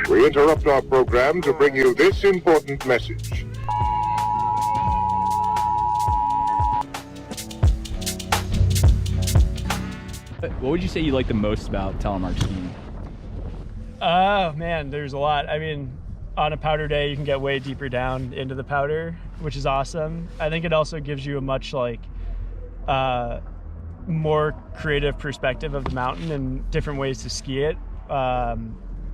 We interrupt our program to bring you this important message. What would you say you like the most about telemark skiing? Oh man, there's a lot. I mean, on a powder day, you can get way deeper down into the powder, which is awesome. I think it also gives you a much more creative perspective of the mountain and different ways to ski it.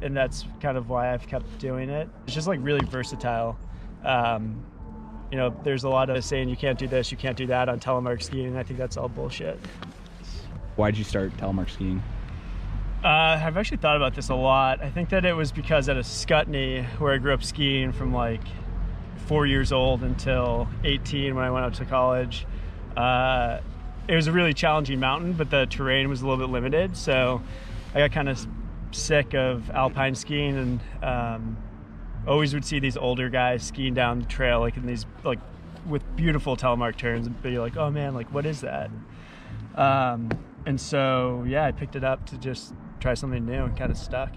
And that's kind of why I've kept doing it. It's just like really versatile. You know, there's a lot of saying you can't do this, you can't do that on telemark skiing, and I think that's all bullshit. Why'd you start telemark skiing? I've actually thought about this a lot. I think that it was because at a Scutney, where I grew up skiing from like 4 years old until 18 when I went out to college, it was a really challenging mountain, but the terrain was a little bit limited. So I got kind of sick of alpine skiing and always would see these older guys skiing down the trail like in these like with beautiful telemark turns and be like, oh man, like what is that? And so yeah, I picked it up to just try something new and kind of stuck.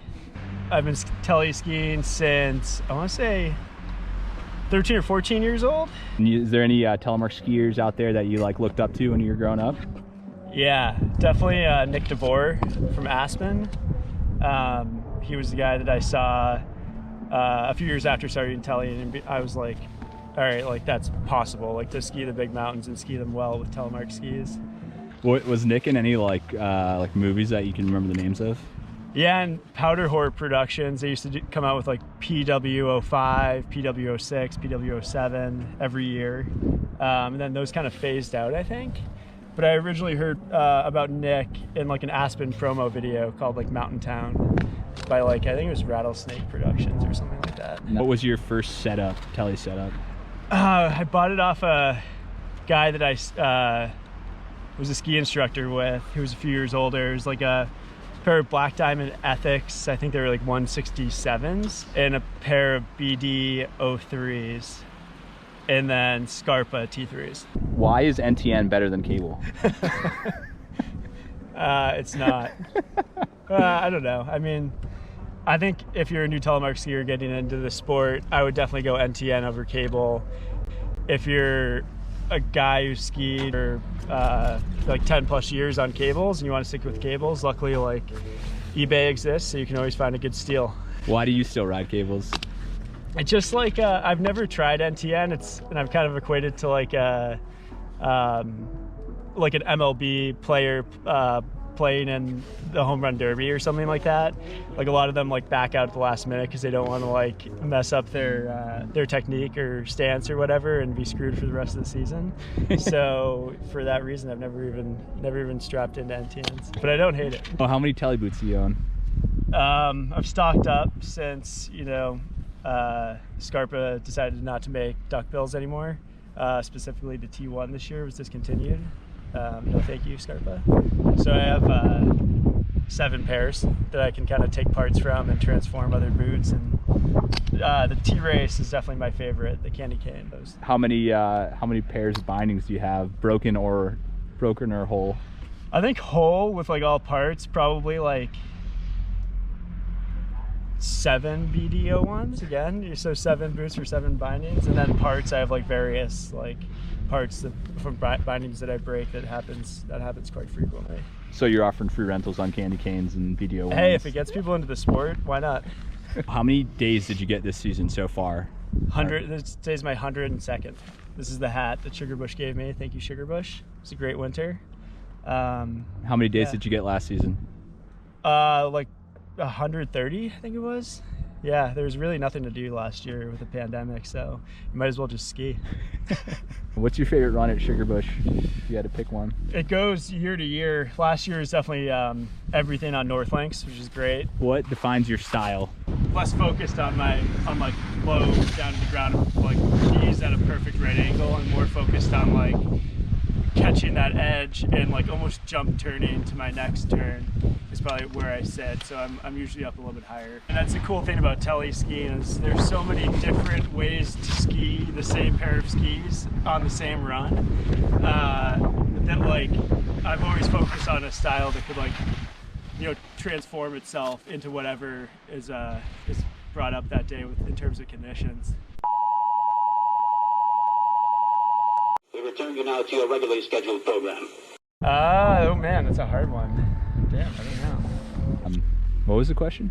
I've been teleskiing since I want to say 13 or 14 years old. Is there any telemark skiers out there that you like looked up to when you were growing up? Yeah, definitely Nick DeVore from Aspen. He was the guy that I saw a few years after starting tellying, and I was like, all right, like that's possible, like to ski the big mountains and ski them well with telemark skis. What, was Nick in any like movies that you can remember the names of? Yeah, and Powder Whore Productions, they used to come out with like PW05, PW06, PW07 every year. And then those kind of phased out, I think. But I originally heard about Nick in like an Aspen promo video called like Mountain Town by like, I think it was Rattlesnake Productions or something like that. What was your first setup, telly setup? I bought it off a guy that I was a ski instructor with, who was a few years older. It was like a pair of Black Diamond Ethics, I think they were like 167s, and a pair of BD03s, and then Scarpa T3s. Why is NTN better than cable? It's not. I don't know. I mean, I think if you're a new telemark skier getting into the sport, I would definitely go NTN over cable. If you're a guy who skied for like 10 plus years on cables and you want to stick with cables, luckily like eBay exists, so you can always find a good steal. Why do you still ride cables? It's just like I've never tried NTN. And I've kind of equated to like an MLB player playing in the home run derby or something like that. Like a lot of them like back out at the last minute because they don't want to like mess up their technique or stance or whatever and be screwed for the rest of the season. So for that reason, I've never even strapped into NTNs, but I don't hate it. Oh, how many telly boots do you own? I've stocked up since, you know, Scarpa decided not to make duckbills anymore. Specifically the T1 this year was discontinued. No thank you, Scarpa. So I have 7 pairs that I can kind of take parts from and transform other boots, and the T-Race is definitely my favorite, the candy cane. Those. How many pairs of bindings do you have, broken or whole? I think whole with like all parts, probably like 7 BD01s again, so 7 boots for 7 bindings, and then parts I have like various like parts from bindings that I break that happens quite frequently. So you're offering free rentals on candy canes and BD01s? Hey, if it gets people into the sport, why not? How many days did you get this season so far? 100. This today's my 102nd. This is the hat that Sugarbush gave me. Thank you, Sugarbush. It's a great winter. How many days did you get last season? Like 130, I think it was. Yeah, there was really nothing to do last year with the pandemic, so you might as well just ski. What's your favorite run at Sugarbush, if you had to pick one? It goes year to year. Last year is definitely everything on North Links, which is great. What defines your style? Less focused on like low down to the ground, like knees at a perfect right angle, and more focused on like catching that edge and like almost jump turning to my next turn is probably where I sit. So I'm usually up a little bit higher. And that's the cool thing about teleskiing is there's so many different ways to ski the same pair of skis on the same run. That like I've always focused on a style that could like, you know, transform itself into whatever is brought up that day in terms of conditions. We return you now to your regularly scheduled program. Oh man, that's a hard one. Damn, I don't know. What was the question?